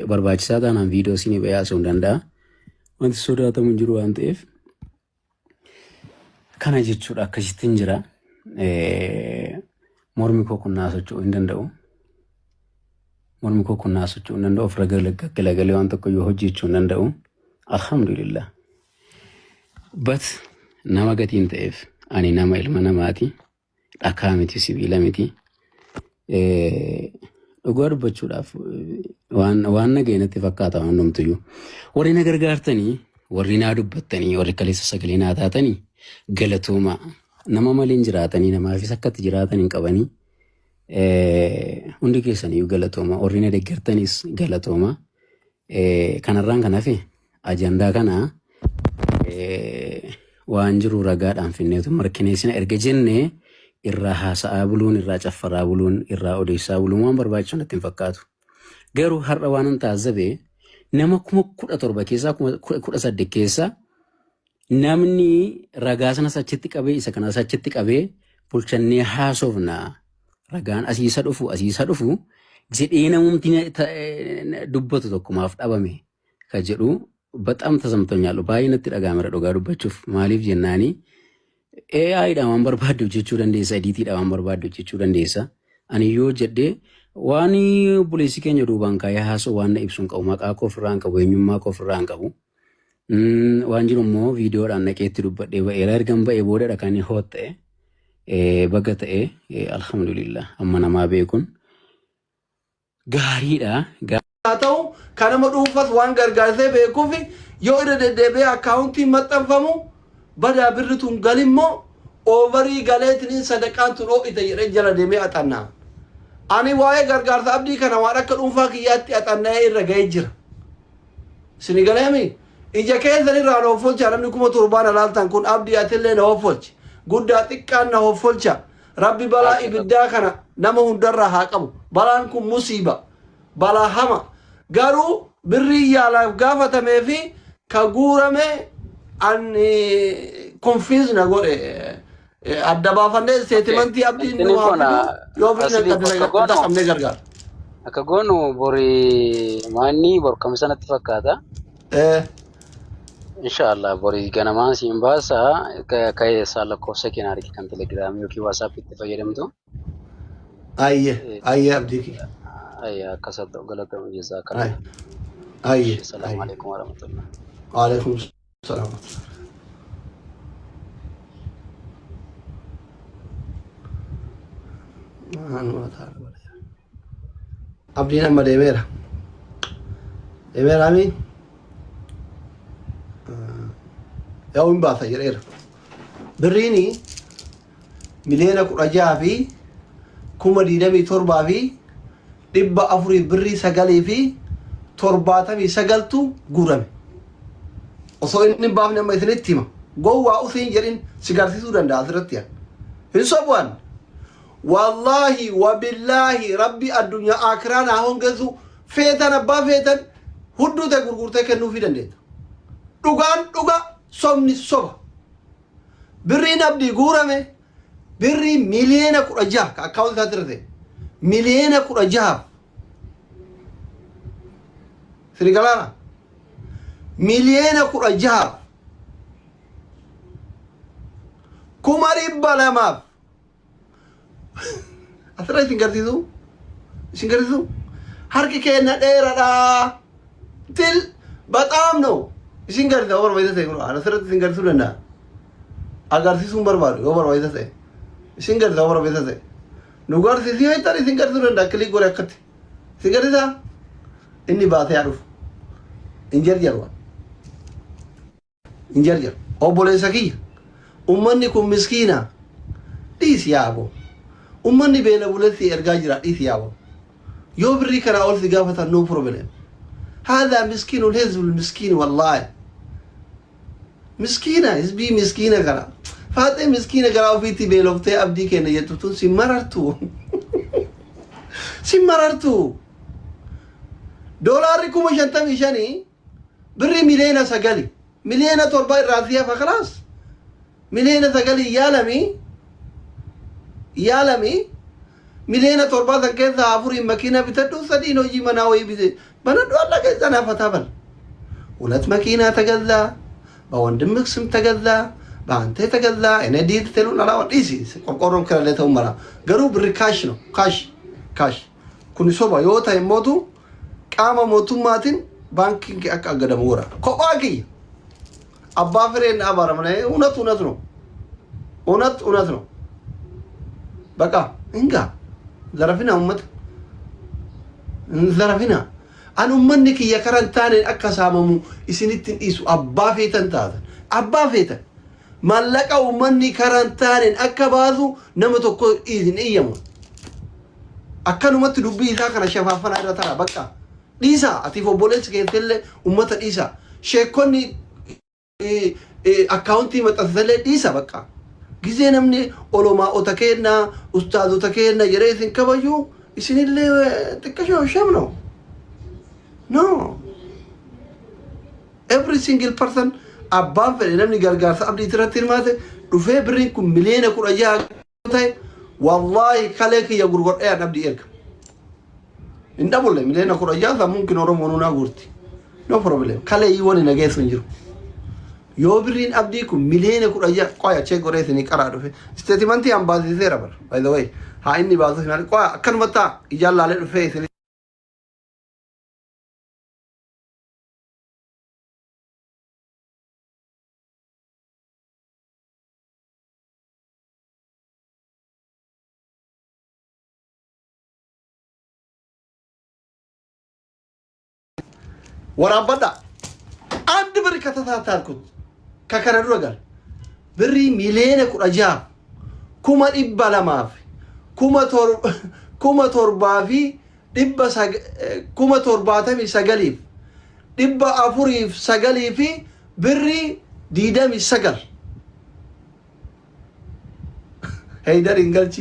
barbaachisaa taanaan viidiyoo isinii bayaasuu danda'a. Wanti sodaatamu hin jiru waan ta'eef kana jechuudha akkasittiin jira. Mormi koo kunnaa socho'uu hin danda'u. Mormi koo kunnaa socho'uu hin danda'u. Ofirra galagalee waan tokko yoo hojjechuu hin danda'u. Alhamdulillah. But nama gatiin ta'eef ani nama ilma namaati. Dhakaa miti sibiila miti. Dhugaa dubbachuudhaaf waan nageenyatti fakkaata waan hundumtuyyuu. Warri na gargaartanii, warri naa dubbattanii, warri kaleessa sagalee naa taatanii galatooma. Nama malee jiraatanii namaafis akkatti jiraatan hin qabanii. Hundi keessaniyyuu galatooma. Warri na deeggartanis galatooma. Kanarraan kan hafe ajandaa kana waan jiru ragaadhaan finneetu mirkaneessina erga jennee irraa haasa'aa buluun, irraa caffaraa buluun, irraa odeessaa buluun waan barbaachisu natti hin fakkaatu. Garuu har'a waan hin taasifne nama 17,000 keessaa 18 keessaa namni ragaa sanas achitti qabee isa kanas achitti qabee bulchannee haasofna ragaan asiisa dhufu jedhee namumti dubbatu tokkumaaf dhabame ka jedhu በጣም ተሰምቶኛል. ባይነት ደጋመረ ዶጋ ዱባቹፍ ማሊፍ ጀናኒ AI ዳማን በርባዱ ጀቹ ደንዴሳ ዲቲ ዳማን በርባዱ ጀቹ ደንዴሳ አንዮ ጀዴ ዋኒ ቡሌሲ ከኛ ዱባን ካያ ሃሶ ዋና ኢብሱን ቀው ማቃቆ ፍራን ቀው ወኝማ ቆ ፍራን ቀው ዋንጂሮ ሞ ቪዲዮ ዳን ነቄት ዱበዴ በኤራር ገንባ ኤቦደ ዳካኒ ሆቴ በገተኤ አልহামዱሊላህ አማናማ ቤኩን ጋሪዳ ta'u kanama dhuunfas waan gargaarsee beekuuf yoo irra deddeebi'ee akkaawuntii maxxanfamu badaa birrituun galimmoo oovarii galeetiin sadaqaan tun ho'ite jedhee jala deemee axannaa. Ani waa'ee gargaarsa abdii kana waan akka dhuunfaa kiyyaatti axanna'ee irra ga'ee jira. Sini galeemi ija keessan irraa na hoffolcha namni 7,000 alaaltan kun abdii atillee na hoffolchi guddaa xiqqaan na hoffolcha rabbi balaa ibiddaa kana nama hundarraa haa qabu balaan kun musiiba balaa hama. Garuu birrii yaalaaf gaafatamee fi ka guurame an konfiiz na godhe adda baafannee seetimantii abdiin nu haa yoo fi qabne gargaara. Akka goonu borii maanni bor kamisanatti fakkaata. Inshallah borii ganamaan siin baasa ka'ee isaa lakkoofsa keenyaatti kan telegiraamii yookiin waasaappiitti fayyadamtu. Ayye abdii kiyya. أيه كسرت وقلت جزاك الله. أيه السلام عليكم ورحمة الله. وعليكم السلام. abdiin amma deemeera ami yaa'u hin baasa jedheera birriini miliyoona 16 fi 27,000 fi 400 birrii 9 fi 79 guurame osoo inni baafne amma isinitti hima gowwaa usiin jedhin sigarsiisuu danda'a asirratti hin sobu'an wallahi wabillahi rabbi addunyaa akhiraa naa hongeessu feetan abbaa feetan hudduu ta'e gurgurtee kennuufii dandeetta dhugaan dhuga sobni soba birriin abdii guurame birrii miliyoona 16 ka akkaawunti isaatti irra ta'e miliyoona 16 sirigalaana miliyoona 16 kuma 200 asirra isin garsiisu harki keenya dheeradha til bataam no isin garsiisa yoo barbaada ta'e asirratti isin garsiisuu danda'a agarsiisuun barbaadu yoo barbaada ta'e isin garsiisa yoo barbaada ta'e nu garsiisii yoo ta'an isin garsiisuu danda'a kilik godhe akkatti isin garsiisa inni baatee haa dhufu hin jarjaru obboleessa kiyya ummanni kun miskiina dhiisi yaaboo ummanni beela buletti ergaa jira dhiisi yaaboo yoo birrii karaa ol si gaafatan no problem هذا مسكين الحزب المسكين والله مسكينة حزبي مسكينة كرا فاتي مسكينة كرا وفيتي بيلوفتي أبدي كنا يتوتون سمررتو دولاركم شنتم إيشاني بري ملينا سجلي ملينا ترباي راسية فخلاص ملينا سجلي يالمي miliyoona 7 keessa afurii makiina bitadhu sadii hojii manaa wayii bite banadhu alla keessa nafataa bal ሁለት መኪና ተገዛ በወንድምህ ስም ተገዛ በአንተ ተገዛ እኔ ዲት ተሉን አላው ዲሲ ቆርቆሮን ከለተው መራ ገሩ ብር ካሽ ነው ካሽ ኩኒሶባ ዮታ ይሞቱ ቃማ ሞቱ ማቲን ባንኪንግ አቃገደም ወራ ኮባቂ አባ ፍሬን አባረም ነው እውነት ነው እውነት ነው በቃ እንጋ ዘረፊና ኡመት ዘረፊና أنا منك يا كرنتان أكسامو إسنتين إسو أبا فيتن تاذن أبا فيتن مالك أو مني كرنتان أكبازو نمتو كو إذن إيامو أكانو متدبي ذاك أنا شفافنا إذا ترى بكا ليسا أتيفو بوليس كيتل أمتا ليسا شيكوني أكاونتي متأثل ليسا بكا جزين أمني أولوما أوتاكينا أستاذ أوتاكينا يريثن كبايو إسن اللي تكشو شامنو No. Every single person above the namni gargarsa abdi tiratir mate dufe brin kum milena kuraya tay wallahi khaleki ya gurgor e abdi erk inda bolle milena kuraya sa mumkin oro monuna gurti no problem khale yi woni nage sunjiru yo brin abdi kum milena kuraya qoya che gore sini qara dufe statement am bazi zera bar by the way ha inni bazi final qoya kan mata ijalla le dufe sini ወራበዳ አንድ ብር ከተታታልኩት ከከረዱ ጋር ብሪ ሚሊዮን ቁራጃ ኩማ ዲባላማፍ ኩማ ቶርባፊ ዲባ ኩማ ቶርባተሚ ሰገሊፍ ዲባ አፉሪፍ ሰገሊፊ ብሪ ዲደም ይሰገል ሄይደር እንገልቺ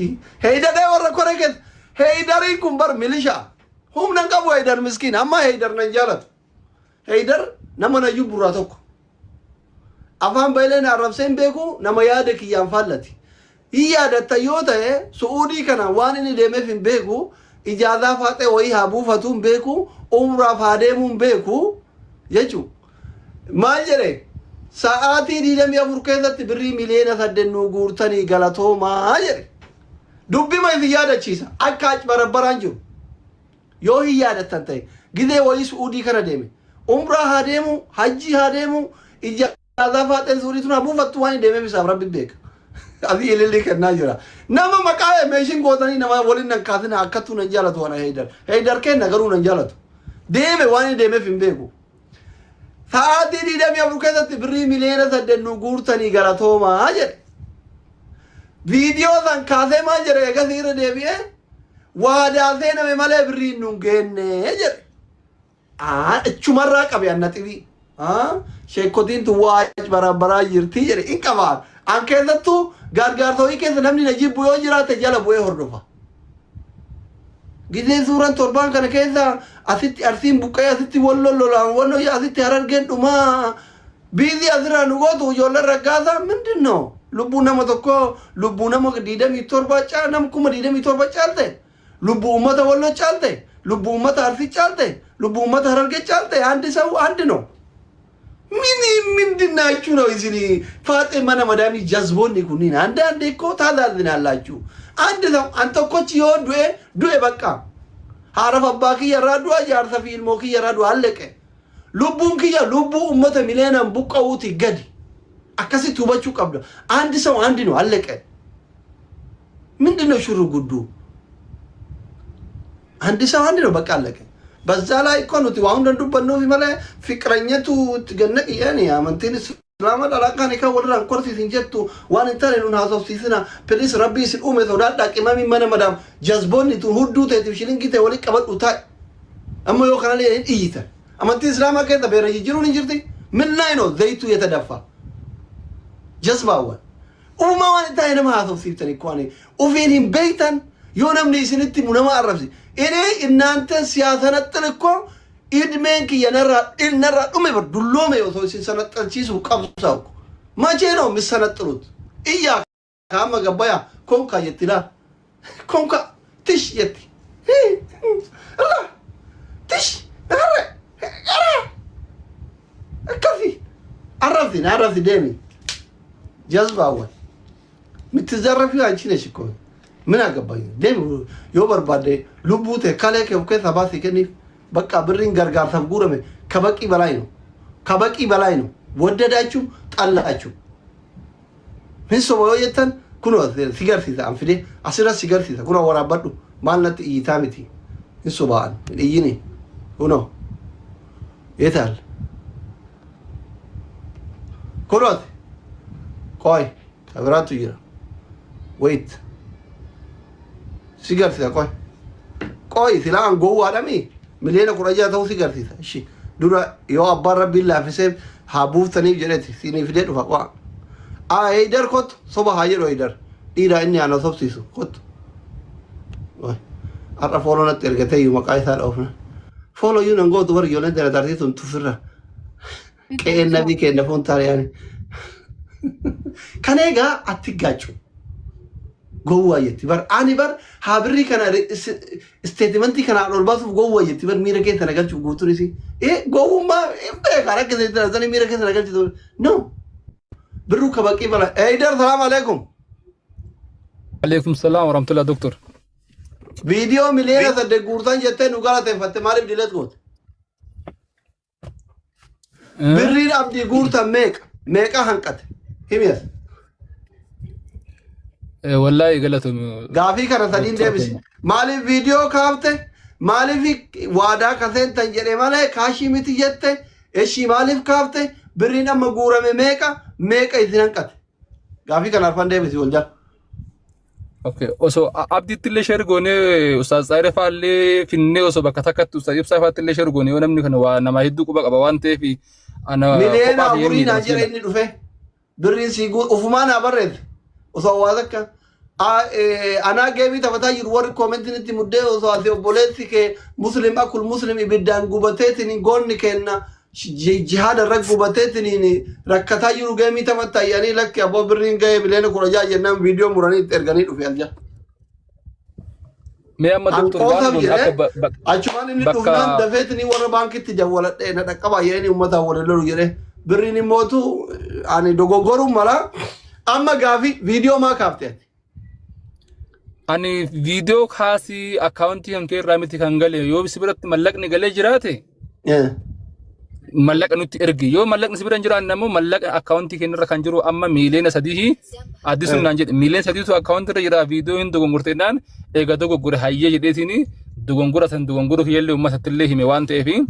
ሄይደር ወረ ኮረገት ሄይደር ኩምበር ሚሊሻ ሁም ነንቀቡ ሄይደር ምስኪን አማ ሄይደር ነንጃለት ሄይደር ነመና ዩቡራቶክ አፋን በሌና አረብሰን ቤኩ ነማ ያደክ ያንፋለቲ ይያደተ ዮተ ሱኡዲ ከና ዋንኒ ደመፍን ቤኩ ኢጃዛ ፋጤ ወይ ሀቡ ፈቱን ቤኩ ኡምራ ፋዴሙን ቤኩ የቹ ማንጀሬ ሰዓቲ ዲደም ያፉርከዘት ብሪ ሚሊዮን ሰደኑ ጉርተኒ ገለቶ ማንጀሬ ዱቢ ማይ ያደቺሳ አካጭ በረበራንጁ ዮ ይያደተንተ ጊዜ ወይ ሱኡዲ ከና ደሜ umra hademu haji hademu ijaza faten zurituna bufatu wani deme bisa rabbi bek abi ilili kana jira nama makaye meshin godani nama wolin nan kathina akatu nan jalatu wana heidar ken nagaru nan jalatu deme wani deme fimbegu saati di dem yabukata tibri milena sadenu gurtani galatoma ajere video dan kathe majere gasire debiye wada zena me male bri nungenne ajere እቹመራ ቀበያ ነጥቢ ሼኮቲን ትዋጭ በራበራ ይርቲ ኢንቀባል አንከዘቱ ጋርጋርቶ ይከዘ ነምኒ ነጂብ ቦዮ ጅራተ ጀለ ቦዮ ሆርዶፋ ጊዜ ዙረን ቶርባን ከነ ከዛ አሲቲ አርሲን ቡቀያ አሲቲ ወሎሎ ወኖ ያሲቲ አረርገን ዱማ ቢዚ አዝራ ንጎቱ ጆለ ረጋዛ ምንድነው ልቡ ነመተኮ ልቡ ነመ ዲደም ይቶርባ ጫናም ኩመ ዲደም ይቶርባ ጫልተ ልቡ ኡመተ ወሎ ጫልተ ልቡ ኡመተ አርሲ ጫልተ ልቡ ኡመተ ሀረርጌ ጫልተ አንድ ሰው አንድ ነው ምንድናችሁ ነው እዚህ ፋጤማና መዳሚ ጀዝቦን ይኩኒን አንዳንዴ እኮ ታዛዝናላችሁ አንድ ሰው አንተ ኮች ዱኤ በቃ ሀረፍ አባኪ የራዱ ያርሰ ፊልሞኪ የራዱ አለቀ ልቡን ከያ ልቡ ኡመተ ሚሊዮን ቡቀውት ይገድ አከሲ ቱባቹ ቀብዶ አንድ ሰው አንድ ነው አለቀ ምንድነው ሽሩ ጉዱ አንድ ሰው አንድ ነው በቃ አለቀ በዛ ላይ እኮ ነው አሁን እንደነበነው ይመለ ፍቅረኛቱ ትገነቅ ያኔ አመንቲን ሰላም አላካን ከወራን ኮርሲ ሲንጀቱ ዋን እንተረኑን ሀሳብ ሲስና ፕሊስ ረቢ ሲኡመ ተውዳዳ ቅማሚ መነ መዳም ጀዝቦን ቱ ሁዱ ተትብሽልን ጊዜ ወሊ ቀበዱታ አሞ ይወካለ ይይታ አመንቲ እስላማ ከተ በረ ይጅሩን እንጅርቲ ምን ላይ ነው ዘይቱ የተደፋ ጀዝባዋ ኡማዋን ታይነማ ሀሳብ ሲብተን ይኳኔ ኡፊኒን በይተን ዮነም ነይስንቲ ሙነማ አረብሲ እኔ እናንተ ሲያተነጥል እኮ ኢድሜንክ የነራ ዱሜ በዱሎሜ ወቶ ሲሰነጠልቺሱ ቀብሳው ማቼ ነው የሚሰነጥሉት እያ ካማ ገባያ ኮንካ የትላ ኮንካ tish yetti Allah tish akkasi arrafti deemi jazbaawwan mitizarrafi አንቺ ነሽ እኮ ምን አገባኝ ደም ዮበርባዴ ሉቡቴ ካለከ ከሳ ባሲ ከኒ በቃ ብሪን ገርጋርታፍ ጉረመ ከበቂ በላይ ነው ወደዳችሁ ጣላችሁ ምን ሰው ወየተን ኩኖ ሲጋርሲታ አንፍዴ አስራ ሲጋርሲታ ኩኖ ወራባዱ ማለት ይታሚቲ እሱ ባል ይኔ ኩኖ የታል ኩኖት ቆይ ከብራቱ ይራ ወይት ሲጋርሲታ ቆይ ሲላን ጎው አዳሚ ሚሊዮን ኩራጃ ተው ሲጋርሲታ እሺ ዱራ ዮ አባረ ቢላ ፍሰብ ሀቡፍ ተኒ ጀረት ሲኒ ፍዴ ዱፋ ቋ አይደር ኮት ሶባ ሃየሮ አይደር ዲራ እኛ ነው ሶብሲሱ ኮት ወይ አራ ፎሎ ነት እርገተ ይመቃይ ታላውና ፎሎ ዩ ነንጎ ዱር ዮለን ተራዳርቲ ቱፍራ ከነቢ ከነፎን ታሪያን ከኔጋ አትጋጩ ጎዋየት በር አኒ በር ሀብሪ ከና ስቴትመንት ከና ዶልባሱ ጎዋየት በር ሚረከ ተነገልቹ ጉቱሪሲ ጎውማ እምበ ካረከ ዘነ ሚረከ ተነገልቹ ኖ ብሩ ከበቂ በላይ አይደር ሰላም አለይኩም عليكم السلام ورحمة الله دكتور ቪዲዮ ሚሊዮን ሰደ ጉርታን ጀተ ኑጋላ ተፈተ ማለት ዲለት ጎት ብሪ አብዲ ጉርታ ሜቃ ሀንቀት ሂሚያስ والله قالتهم ጋፊ ከረሰዲን ደብስ ማሊ ቪዲዮ ካፍተ ማሊ ዋዳ ከሰን ተንጀሬ ማለ ካሺሚት ጀተ እሺ ማሊፍ ካፍተ ብሪና መጉረመ ሜቃ ይዝነንቀት ጋፊ ከናርፋን ደብስ ወልጃ اوكي اوسو عبد الله شرغوني استاذ عارف علي فيني اوسو بكتكت استاذ يبصفات الله شرغوني ونمني كن وانا ما يدق بقى وانت في انا ملينا برينا جريني دفه برين سيغو افمان ابرد اوسو وادك انا جيبي تفتا يور كومنت انت مده اوسو اسيو بوليسي كه مسلم اكل مسلم يبدان غبتتني غون كنا جهاد الرجو بتتني ركتا يرو جيمي تمتا يعني لك ابو برين جاي بلين كورجا جنم فيديو مراني ترغني دفي الجا مي اما دكتور اچمان اني دوفنان دفتني ور بانك تجولت انا دقبا يعني امتا وللو يره برين موتو اني دوغورو مالا اما غافي فيديو ما كافتي اني فيديو خاصي اكاونتي هم كير رامتي كانغل يو بسبرت ملقني غلي جراتي ملق نوتي ارغي يو ملق نسبرن جران نمو ملق اكاونتي كنر كان جرو اما ميلين سديه اديسون نانجت ميلين سديه تو اكاونت رجرا فيديو ان دوغورتنان ايغا دوغور هايه جديتيني دوغورو يلو مساتله مي وانت في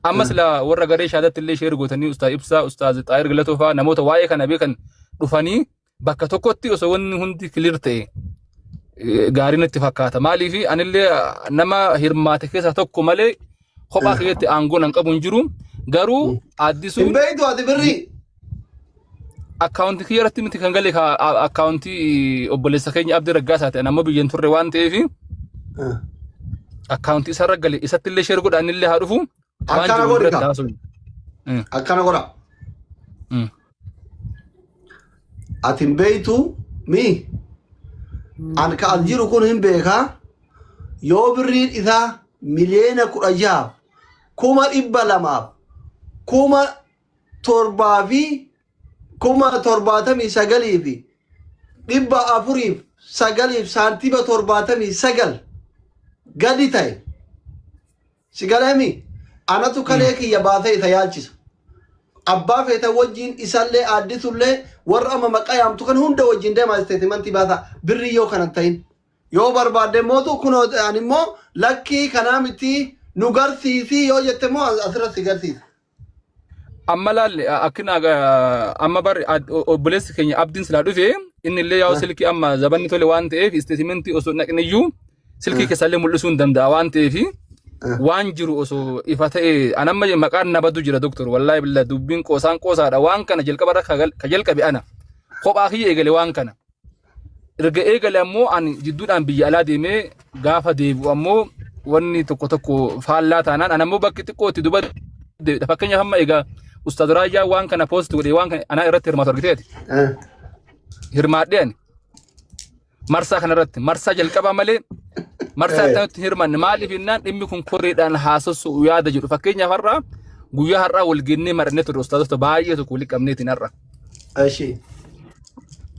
امسلا ور غري شادت اللي شير غوتني استاذ ابسا استاذ طاهر غلطوفا نموت واي كان بكن دفاني بكا توكوتي وسون هندي كليرتي غارين اتفاقات مالي في ان اللي نما هرماتك ساتوكو مالي خبا خيتي انغون انقبون جرو غارو اديسو بيدو ادي بري اكاونت كيرتي متي كانغلي اكاونتي اوبليسا كيني عبد الرغاسات انا ما بيين تور وانت في اكاونتي سرغلي اساتله شير غود ان اللي هادفو akkana godha atin beeytu mi an ka aljiru kun hin beeka yoo birriin isaa miliyoona 16 kuma 200 kuma 79 fi 409 saantiima 79 gadi ta'e sigalemi anatu kaleeki yabaate itayaalchisa abbaa feeta wajjin isallee additullee warra amma maqaa yaamtu kan hunda wajjin deemaa statementii baasa birrii yoo kanan ta'in yoo barbaadde mootu kunoo animmoo lakkii kanaa miti nu garsiisii yoo jette moo asirratti garsiisa. amma laalle akkina amma bar obboleessi keenya abdiin silaa dhufe inni illee yaa'u silkii amma zabanni tole waan ta'eef statementii osoo naqniyyuu silkii keessallee mul'isuu hin danda'a waan ta'eefi waan jiru osoo ifa ta'e anamma maqaan nabadu jira doktor wallahi billah dubbiin qoosaadha waan kana jalqaba ka jalqabe ana kophaa kiyya eegale waan kana erga eegale ammoo ani jidduudhaan biyya alaa deemee gaafa deebi'u ammoo wanni tokko faallaa taanaan anammoo bakki xiqqootti duba fakkeenyaaf amma egaa ustaad Raayyaa waan kana post godhe waan kana ana irratti hirmaatu argiteeti hirmaadhe ani marsaa kanarratti marsaa jalqabaa malee marsaa itti hirmanne maaliif innaan dhimmi kun koreedhaan haasasu yaada jedhu fakkeenyaaf har'aa guyyaa har'aa wal gennee marannee ture ustaatota baay'ee tokko walitti qabneetiin har'a. Eshi.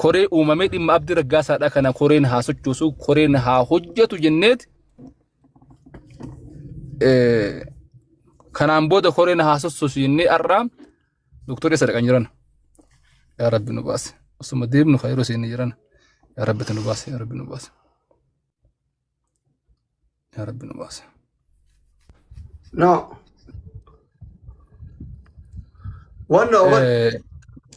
Koree uumamee dhimma Abdii Raggaasaadha kana koreen haasochuusu koreen haa hojjetu jenneeti kanaan booda koreen haasochuusu jennee har'aa doktorri sadaqan jiran. Yaa Rabbi nu baase. Osuma deemnu khayiroo seenii jiran. Yaa Rabbi nu baase. Yaa Rabbi nu baase. Yaa Rabbi nu baase. No.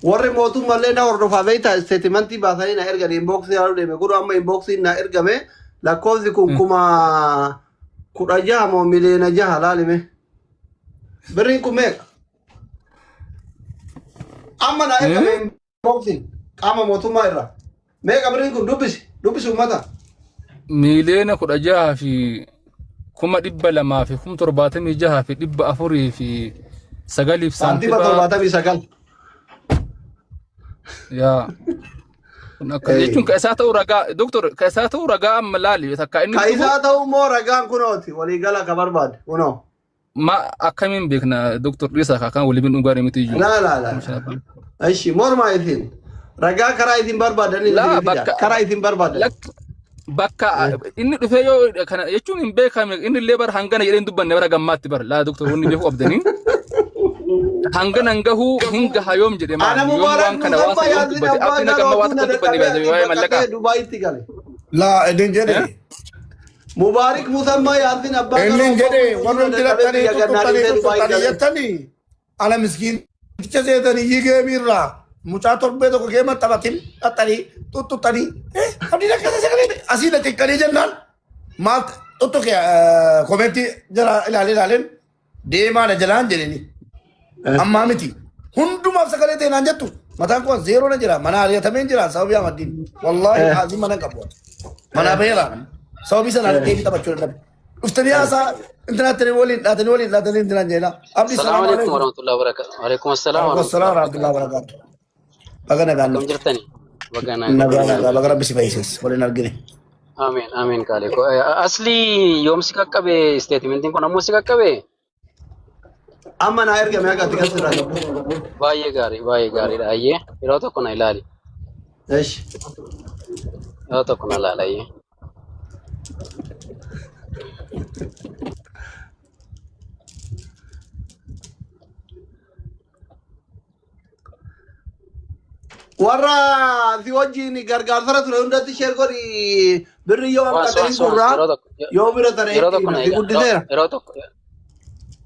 Warri mootummallee na hordofaa beektaa isteetimentii baasanii na ergan inboksii haa deeme guru amma inboksiin na ergame lakkoofsi kun 16,000 moo miliyoona 6 laalime. Birriin kun meeqa? Amma na ergame inboksiin qaama mootummaa irraa. Meeqa birriin kun dubbisi uummata. Miliyoona 16 fi 200,000 fi 76 fi 400 fi 9 saantiima 79. Yaa. Jechuun ka isaa ta'uu ragaa doktor ka isaa ta'uu ragaa amma laali takka inni ka isaa ta'uu moo ragaan kunooti waliigala ka barbaade kunoo. Ma akkamiin beekna doktor Dhiisaa kan waliin dhugaare miti iyyuu. La. Aishi mormaa isin ragaa karaa isin barbaadanii karaa isin barbaadan. Bakka inni dhufee yoo kana jechuun hin beekame inni illee bar hangana jedheen dubbanne bara gammaatti bar laa doktor wanni beeku abdanii. Hangana ngahu hinga hayom jedhe ma ana mubarak kana waasa dubbate abdina gamma waasa dubbanne baadee waa'ee mallaqa Dubaayitti gale. La edin jedhe Mubarak musamma yaasin abbaa edin jedhe warroon diratanii tuttanii jettanii ala miskiin ticha seetanii yigee mirraa mucaa torbee tokko keema taphatin xaxanii tuttanii abdiin akkasa sagalee asii na xiqqanii jennaan maal tuttuke komeetti jala ilaaleen deemaa na jalaan jedheni amma miti hundumaaf sagalee ta'e naan jettu mataan koo zeeroo na jira mana ariyatameen jira sababii amaddiin wallaahi azii mana qabu mana beelaa sababii sanaan deebii taphachuu dadhabe dhuftanii haasaa intinaatanii waliin dhaatanii intinaan jeela abdii salaamu alaikum warahmatullahi wabarakatuh. Waalaikum assalam warahmatullahi wabarakatuh. Baga nagaan Kam jirtani? baga rabbi si fayyises waliin argine. Amiin kaalee ko asli yoom si qaqqabe statementiin kun ammoo si qaqqabe? amma na ergame akka ati kasirraa Baay'ee gaariidha ayyee yeroo tokko na ilaali. Eshi. Yeroo tokko na ilaali ayyee. warra si wajjin gargaarsara ture hundatti sheer godhi birri yoo hanqatanii gurraa yoo bira tare itti guddiseera.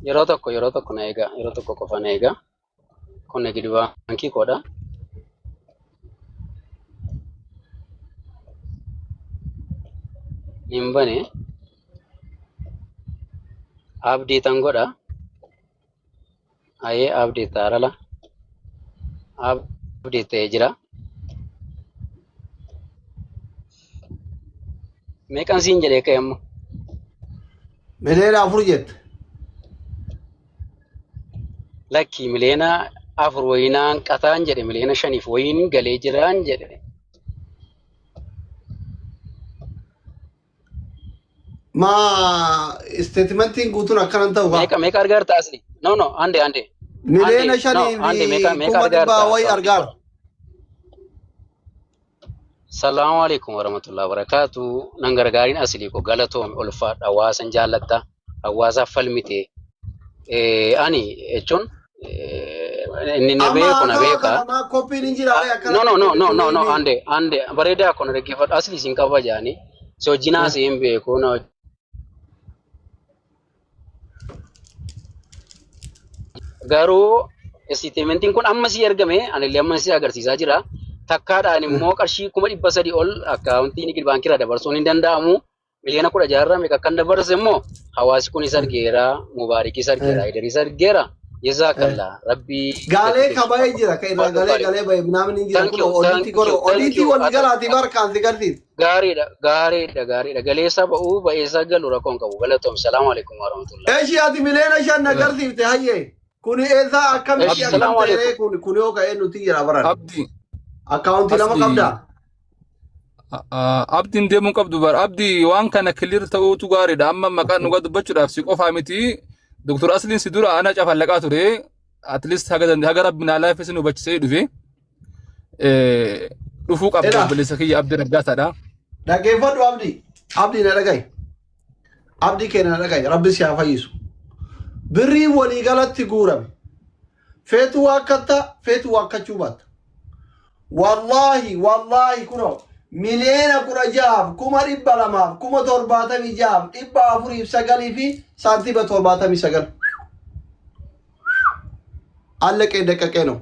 Yeroo tokko na eega yeroo tokko qofa na eega kun gidi baankii koodha. Hin bane abdiitan godha ayee abdiita arala abdiitee jira. Meeqan siin jedhee ka'e ammoo? Miliyoona 4 jette. Lakki miliyoona 4 wayinaan qataan jedhe miliyoona 5 wayin galee jiraan jedhe. Ma statementiin guutuun akkanan ta'u Meeqa argaarta asli? No ande. miliyoona 5 kuma dhibbaa wayi argaara. Salaamu alaikum warahmatullahi wabarakatuh. Nan gargaariin asli ko galatoom ulfaadha hawaasan jaallatta hawaasaaf falmite ani jechuun inni na beeku na beeka. No ande bareedaa kun dhaggeeffadhu asli isin qaba jaani si wajjinaa si hin beeku na garuu statementiin kun amma si ergame anillee amma si agarsiisaa jira. Takkaadhaan immoo qarshii 300 ol akkaawuntii Nigil Baankiirraa dabarsuun hin danda'amu. Miliyoona 16 meeqa kan dabarse immoo hawaasi kun isa argeera, Mubaarik isa argeera, Idris isa argeera. Jazakallah Rabbi. Gaalee kabaayee jira ka irraa galee baye namni hin jira kun odiitii wal galaati barkaan si garsiisa. Gaariidha. Galeessa ba'uu ba'eessa galu rakkoon qabu. Galatoom. Salaamu alaikum warahmatullahi. Eeshi ati miliyoona 5 agarsiifte hayyee. Kun eessaa akkamitti akkam ta'ee kun yoo ka'ee nuti jira baran. Abdi. Akkaawuntii lama qabdaa? Abdiin deemuu qabdu bar abdii waan kana clear ta'uutu gaariidha amma maqaan nu dubbachuudhaaf si qofaa miti Dr. Asliin si dura ana cafallaqaa ture at least haga rabbiin alaafis nu bachisee dhufe dhufuu qabdu bilisa kiyya abdii raggaasaadha. Dhaggeeffadhu abdii na dhagahi. Abdii keenya na dhagahi rabbi si haa fayyisu. Birrii waliigalatti guurame. Feetu waakkata feetu waakkachuu baata. Wallahi kunoo. Miliyoona 16 kuma 200 kuma 76 409 fi saantiba 79 allaqee daqqaqee no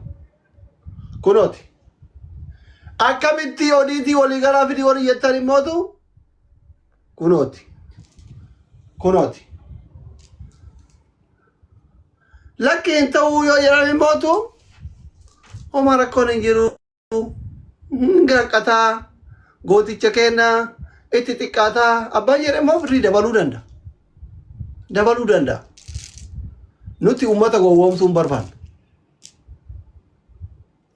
kunooti akkamitti odiitii waliigalaa fi walii jettan immootu kunooti lakkiin ta'uu yoo jedhan immootu homa rakkoon hin jiru gaqqataa gooticha kenna itti xiqqaataa abbaan jedhe immoo firrii dabaluu danda'a. Nuti uummata gowwoomsuu hin barbaannu.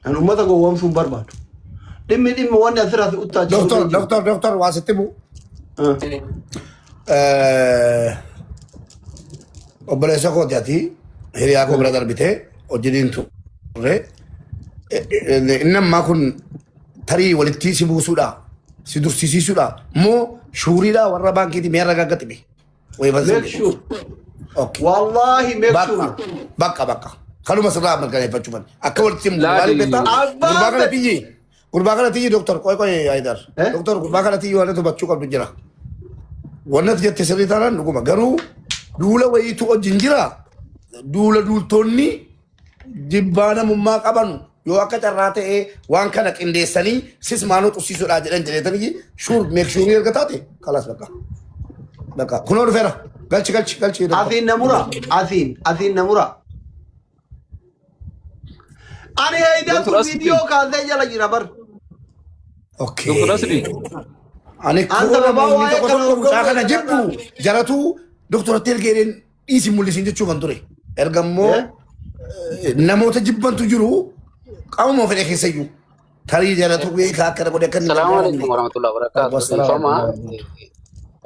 Ani uummata gowwoomsuu hin barbaadu. Dhimmi wanni asirratti uttaachisu. Doktor waasitti bu. Obboleessa kooti ati hiriyaa koo bira darbitee hojjetiin turre. Inni ammaa kun tarii walitti si buusuudha. Si dursisiisuudha moo shuuriidha warra baankiiti mee ragaggatibe make sure wallahi make sure bakka kanuma sirraa mirkaneeffachuu ban akka walitti muraali betta gurbaa kana tiyyi doktor qoy aydar doktor gurbaa kana tiyyi waan tubachuu qabdu jira wannat jette sirrii taanaan dhuguma garuu duula wayiitu wajjin jira duula duultoonni jibbaana mummaa qabanu yoo akka carraa ta'ee waan kana qindeessanii sis maanoo xussiisuudhaa jedhan jedhetanii make sure erga taate kalas bakka kunoo dhufeera galchi asiin namura ani heeydatu viidiyoo kaasee jala jira bar Dr. Asli ani tokko mucaa kana jibbu jaratu doktoratti ergeedheen dhiisi mul'isin jechuu kan ture ergammoo namoota jibbantu jiru kamu mau fedhe keessa iyyuu tarii jalatu beekaa akkana godhe akka inni Assalamualaikum warahmatullahi wabarakatuh. Fama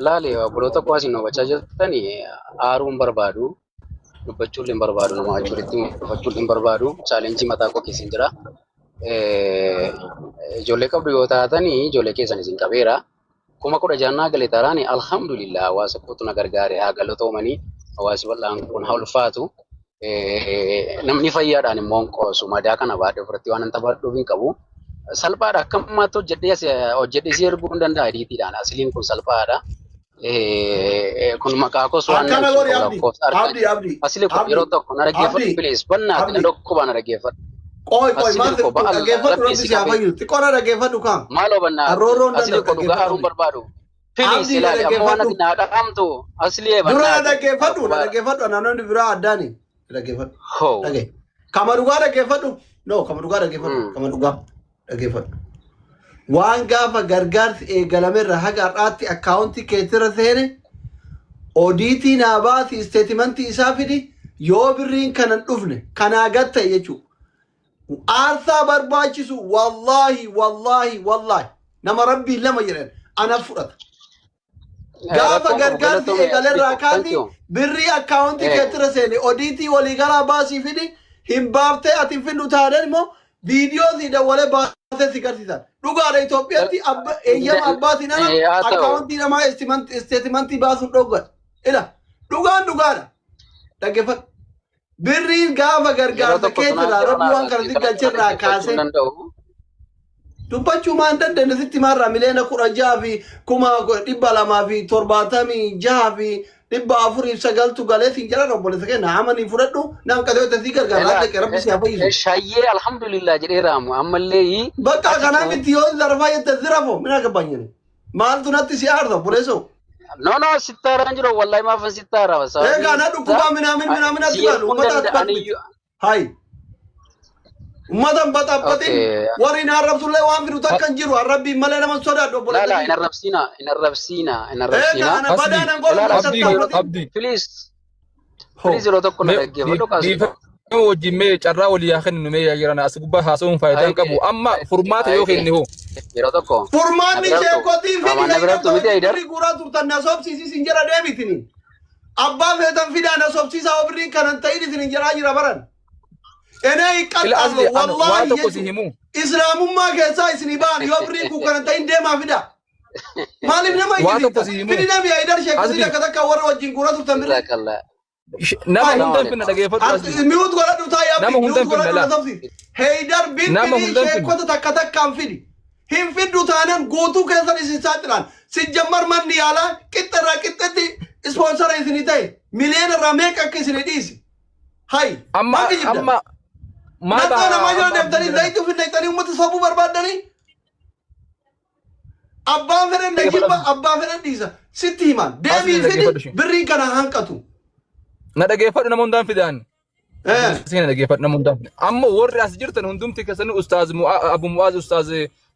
laali obboloota kuwaasiin nu bachaa jirtani aaruun barbaadu dubbachuun barbaadu nama achuuritti dubbachuun barbaadu chaalenjii mataa koo keessa jira. Ijoollee qabdu yoo taatani ijoollee keessan isin qabeera. Kuma 16 galee taaraani alhamdulillah hawaasa kootu na gargaare haa galatoomanii hawaasi bal'aan kun haa ulfaatu. Namni fayyaadhaan immoo qoosu madaa kana baadhee ofirratti waan taphadhuuf hin qabu. Salphaadha akkamatti hojjedhee si erguu hin danda'a ediitiidhaan asliin kun salphaadha. Kun maqaa kos waan asli kun yeroo tokko na dhaggeeffadhu bilees bannaati na dhokkuba na dhaggeeffadhu. dhaggeeffadhu kaan. Maaloo bannaa asli kun dhugaa haaruun barbaadu. Filis ilaali amma waan ati naa dhaqamtu asli dura dhaggeeffadhu naannoo biraa addaani. Kama dhugaa dhaggeeffadhu. No, kama dhugaa dhaggeeffadhu. Waan gaafa gargaarsi eegalamerra haga har'aatti akkaawuntii keetira seene odiitii naa baasi isteetimentii isaa fidi yoo birriin kanan dhufne kanaa gatta jechuudha. Aarsaa barbaachisu wallahi nama rabbii lama jedhan ana fudhata. Gaafa gargaarsi eegalerraa kaasi birrii akkaawuntii keetira seene odiitii waliigalaa baasii fidi hin baaftee ati finnu taaneen immoo viidiyoo si dawwalee baasee si garsiisan. Dhugaadha Itoophiyaatti eeyyama abbaatiin ana akkaawuntii namaa isteetimentii baasuun dhoggadha. Ila dhugaadha. Dhaggeeffadhu. Birriin gaafa gargaarsa keessaa rabbi waan kana si galchirraa kaasee dubbachuu maan dandeenye sitti marra miliyoona 16 fi 276 fi 409 galee siin jala obboleessa kenna amanii fudhadhu naan qabeessa si gargaara dhaqe rabbi si haa fayyisu. Shayyee alhamdulillah jedhee raamu ammallee bakka kanaa miti yoo zarfaa jette zirafo mina gabbanyine maaltu natti si aarsa obboleessoo. No, sitara njiro wallahi maafan sitara wasa. Kana dhukkuba minaamin ati kan ummata akkatti. Hai. Ummata batabbati warri na arrabsullee waan fidu takkan jiru arrabbi malee nama sodaadhu obboleessa. La ina rabsina. Abdi. Please yeroo tokko na dhaggeeffadhu kaasuu. Wajjin mee carraa walii yaa kennu mee yaa jiran as gubbaa haasa'uun faayidaan qabu amma furmaata yoo kenne hoo yeroo tokko Furmaanni sheekotii fi Qaama na biratti miti Haydar. birrii guuraa turtan na sobsiisi isin jira deebitini. Abbaa feetan fidaa na sobsiisa birrii kanan ta'in isin jira jira baran. Enee hiqqaxxaalu wallahi jechuudha. Islaamummaa keessaa isin ba'an yoo birrii kun kanan ta'in deemaa fida. Maaliif nama hiqqaxxi? Fidi namni Haydar sheekotii akka takka warra wajjin guuraa turtan birrii. nama hundan finna dhageeffatu asli Mi'uut godhadhu taa'ee Nama hundan finna la. Haydar Nama binti hundan finna. sheekota takka takkaan fidi. Hin fiddu taanaan guutuu keessan isin saaxilan. Sijjammar manni yaalaa qixxarraa qixxatti ispoonsara isinii ta'e miliyoona irraa meeqa akka isinii dhiisi. Hayi. amma Nattoo namaa yoo deemtanii zayituu finneettanii uummata sobuu barbaaddanii. Abbaan fedhan dhagibba abbaan fedhan dhiisa. Sitti himan. Deemii fidi birrii kana hanqatu. na dhageeffadhu nama hundaan fidaan sina dhageeffadhu nama hundaan fidaan amma warri as jirtan hundumti keessanii ustaaz Abu Mu'aaz ustaaz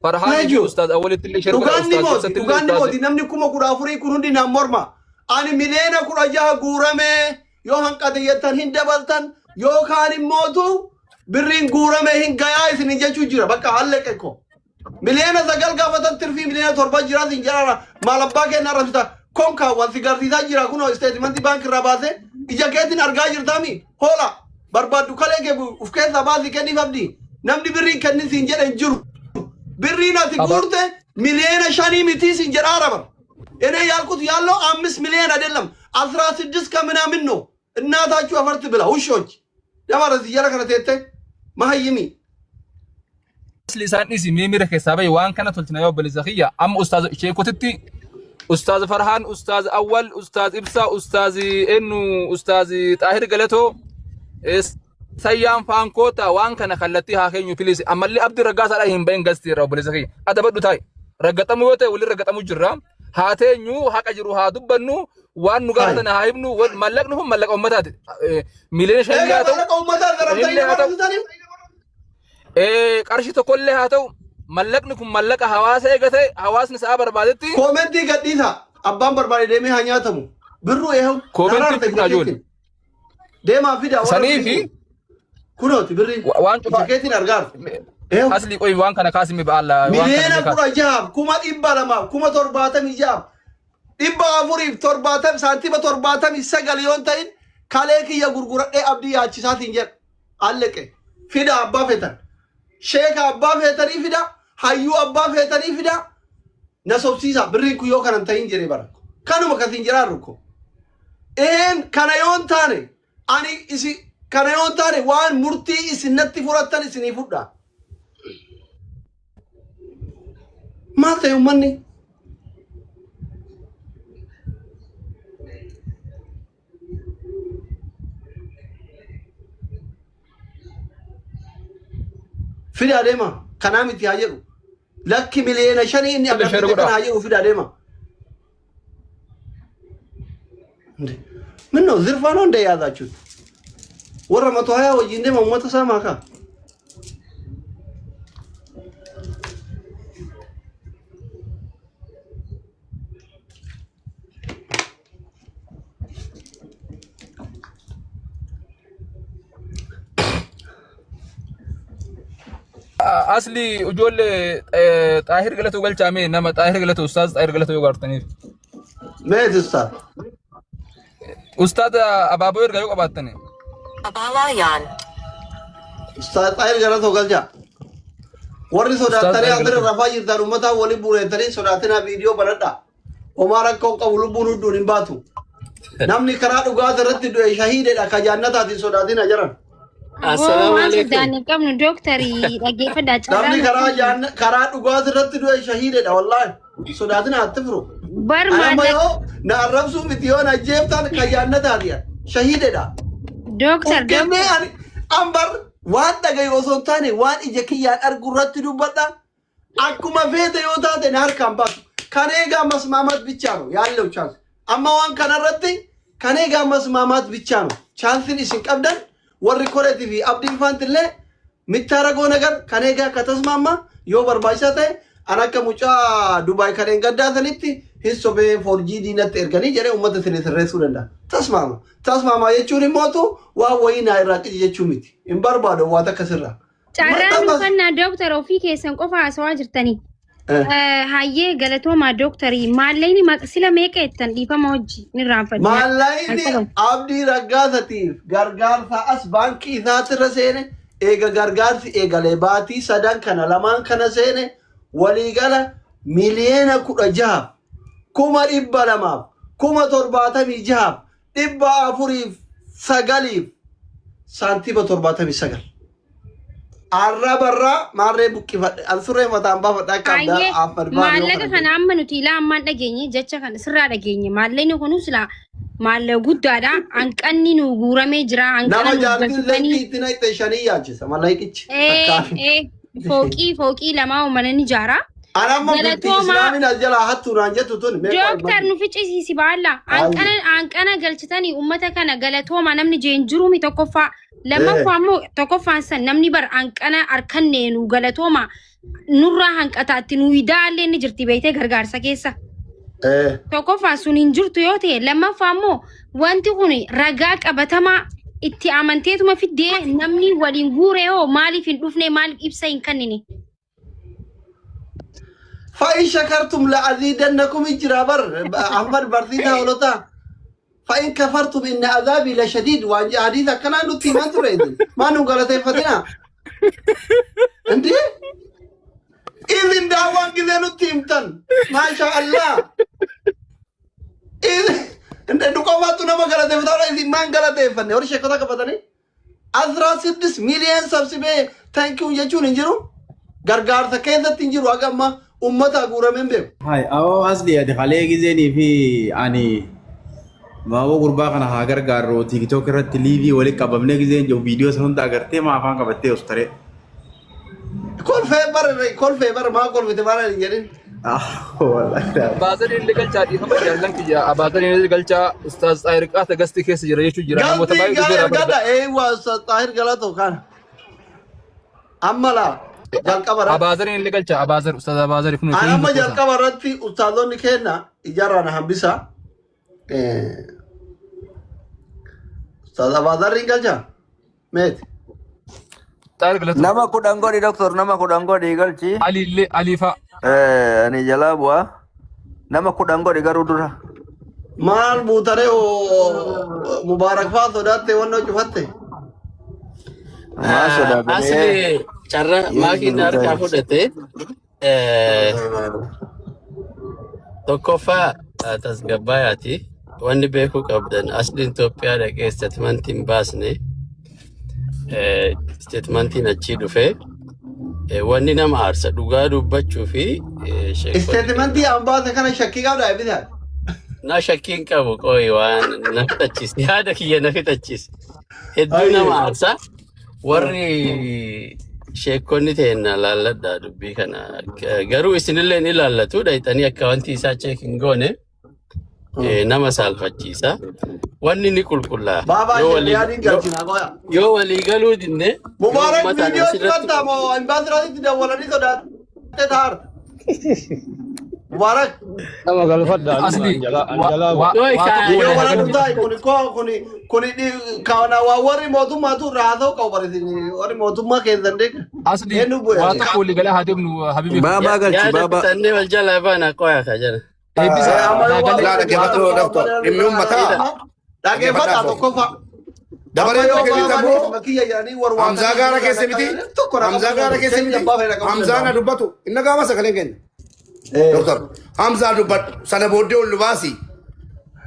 Farhaan fi ustaaz Awwalitti illee Dhugaanni mooti namni 14,000 kun hundi naan morma. Ani miliyoona 16 guuramee yoo hanqate jettan hin dabaltan yookaan immootu birriin guuramee hin gayaa isin jechuu jira bakka halleqe ko. Miliyoona 9 gaafatan tirfii miliyoona 7 jiraas hin jiraara maal abbaa kennaa rabsita konkaa wal sigarsiisaa jira kunoo isteetimantii baankii irraa baasee ija keetiin argaa jirtami hoola barbaaddu kalee kee uf keessaa baasii kenniif abdii namni birriin kennin siin jedhe hin jiru. Birriin ati guurte miliyoona 5 miti siin jedhaa rabar. እኔ ያልኩት ያለው 5 ሚሊዮን አይደለም 16 ከምናምን ነው። እናታችሁ አፈርት ብላ ውሾች ለማለት እያረከረተ ማህይሚ lisan isi mimira ke sabai wan kana toltina yo balizakhia am ustaz sheekotiti ustaz Farhan ustaz Awwal ustaz Ibsa ustaz Ennu ustaz Tahir Galato sayyam fankota wan kana khallati ha kenyu please amalli abdi ragasa da himben gasti raw balizakhia adabadu tay ragatamu yote wali ragatamu jirra hateenyu haqa jiru ha dubbannu waan nu gaafatan ha ibnu mallaqnu hum mallaq ummatat miliyoona shayya mallaq ummatat garantani qarshi tokkollee haa ta'u mallaqni kun mallaqa hawaasa eegate hawaasni sa'a barbaadetti koomentii gadhiisa abbaan barbaade deemee haa nyaatamu birru eehu koomentii fidna joole deemaa fida saniifi kunooti birri waan cufa keetiin argaar asli qoy waan kana kaasimi baalla miliyoona 16 kuma 200 kuma 76 470 saantima 79 yoon ta'in kalee kiyya gurguradhee abdii yaachisaatiin jedha alleqe fida abbaa feetan sheeka abbaa feetanii fida hayyuu abbaa feetanii fida na sobsiisa birriin kun yoo kanan ta'in jedhee bara kanuma katiin jiraarru ko kana yoon taane ani isi kana yoon taane waan murtii isin natti furattan isinii fudha maal ta'e ummanni fida deema kanaa miti haa jedhu lakki miliyoona 5 inni agarsiise kana haa jedhu fida deema ምነው ዝርፋ ነው እንደያዛችሁት ወረ 120 ወጂ እንደ መሞተ ሰማካ asli ujolle Tahir Galato galchame nama Tahir Galato ustaz Tahir Galato yogartani meet ustad ababo erga yo qabatani Abalayan. ustaz Tahir Galato galcha warri sodaatanii andere rafaa jirtan ummata wali buureetanii sodaatina viidiyoo baradha Omar akka qabu lubbuun hudduun hin baatu namni karaa dhugaa irratti du'e shahiidedha ka jannataatiin sodaatina jiran Assalamu alaikum. Namni qabnu dooktarii dhaggeeffadhaa namni karaa dhugaa irratti du'e shahiidedha wallahi sodaatina atti firu amma yoo na arrabsuu miti yoo na jeeftan ka jannataati shahiidedha dooktar kennee ani ambar waan dhagaye osoo hin taane waan ija kiyyaan argu irratti dubbadha akkuma feete yoo taate na harkaan baatu kan eegaa masmaamat bichaa no yaallew chaans amma waan kanarratti kan eegaa masmaamat bichaa no chaansin isin qabdan warri koreetii fi abdiin faantillee mittaaragoo nagar kan eegaa akka tasmaamma yoo barbaachisaa ta'e an akka mucaa Dubaay kanneen gaddaatanitti hin sobee 4G diinatti erganii jedhee uummata isin sirreessuu danda'a. Tasmaama jechuun immootu waan wayii naa irraa qiji jechuu miti. Hin barbaadu waan akkasirraa. Carraan uffannaa dooktar ofii keessan qofa haasawaa jirtanii. hayyee galatooma dooktarii maallayni maqsila meeqa jettan dhiifama hojii ni raanfadhe. Maallayni abdii raggaasatiif gargaarsa as baankii isaatirra seene eega gargaarsi eegalee baatii sadan kana lamaan kana seene waliigala miliyoona 16,276,409 saantiima 79 arrabarraa maarree buqqifadhe ansurree mataan baafadha akka hayyee maallaqa kana amma nuti ilaa ammaan dhageenye jecha kana sirraa dhageenye maallayni kunis laa maallaqa guddaadha hanqanni nu guuramee jira nama jaartiin leetti itti naqxe shanii yaachisa mallayqichi fooqii lamaa uummanni jaara. Anamma bitti islaamin as jalaa hattuudhaan jettu tun. Dooktar nu ficcisiisi baalla hanqana galchitanii uummata kana galatooma namni jeen jirumi tokkoffaa lammaffaa immoo tokkoffaan san namni bar hanqana harkanneenu galatooma nurraa hanqataatti nu idaallee ni jirti beeytee gargaarsa keessa. Tokkoffaan sun hin jirtu yoo ta'e lammaffaa immoo wanti kun ragaa qabatamaa itti amanteetuma fiddee namni waliin guuree hoo maaliif hin dhufne maaliif ibsa hin kennine. فإن شكرتم لأزيدنكم إجرابر أحمد برسينا ولتا فإن كفرتم إن عذابي لشديد وأن حديثا كان نتي ما تريد ما نقول تفتنا أنت إذن دعوان كذا نتي متن ما شاء الله إذن أنت نقوماتنا ما قال تفتنا إذن ما قال تفتنا ورش كذا كفتني أزرع 6 مليون سبسبة thank you يجون إنجرو غرغار سكينة تنجرو أجمع ummata guuramen beeku. Hai, awoo asli ati halee gizeenii fi ani baaboo gurbaa kana haa gargaarru TikTok irratti liivii walitti qabamnee gizeen jiru viidiyoo sana hunda agartee maa afaan qabattee ostaree. Kolfee bara maa kolfite maal hin jedhin. Baazariin galchaa dhiifama jaallan kiyya baazariin galchaa ustaaz Xaahir Qaata gasti keessa jira jechuun jira namoota baay'ee guddaa gada waa ustaaz Xaahir Galatoo kana. Ammala jalqaba Abaazariin illee galcha Abaazar ustaaz Abaazar kun amma jalqaba irratti ustaazonni kenna ijaarraan hambisa ustaaz Abaazariin galcha meeti Xaahir Galatoo nama kudhan godhi doktor nama kudhan godhi galchi Ali illee Alifa ani jalaa bu'a nama kudhan godhi garuu dura maal buutare mubaarak faa sodaatte wannoo cufatte asli carra maakiin harkaa fudhate tokkoffaa tasgabaayaati wanni beekuu qabdan asliin Itoophiyaa dhaqee isteetmentiin baasne isteetmentiin achii dhufee wanni nama aarsa dhugaa dubbachuu fi isteetmentii an baase kana shakkii qabda ebisaa na shakkiin qabu qoy waan na fixachiise yaada kiyya na fixachiise hedduu nama aarsa warri sheekonni ta'enna laalladha dubbii kana garuu isinillee ni laallatu dhayxanii akka wanti isaa cheekin goone nama saalfachiisa wanni ni qulqullaa yoo walii galuu dinne mubaarak viidiyoo irratti moo ambaasiraatti dawwalanii sodaatte taarta mubaarak nama galfadha asli yoo wala dhuftaa kuni kawana waa warri mootummaatu irraa haa ta'u qabu bareedini warri mootummaa keessan deega asli waa tokko walii galee haa deemnu habibi baabaa galchi baabaa tannee wal jalaa baana qoyaa ka jala dhageeffata tokkoffaa dabalee yoo kennitamoo Hamzaa gaara keessa miti Hamzaa gaara keessa miti Hamzaa na dubbatu inna gaama sagaleen kenna doktor Hamzaa dubbadhu sana booddee ol baasi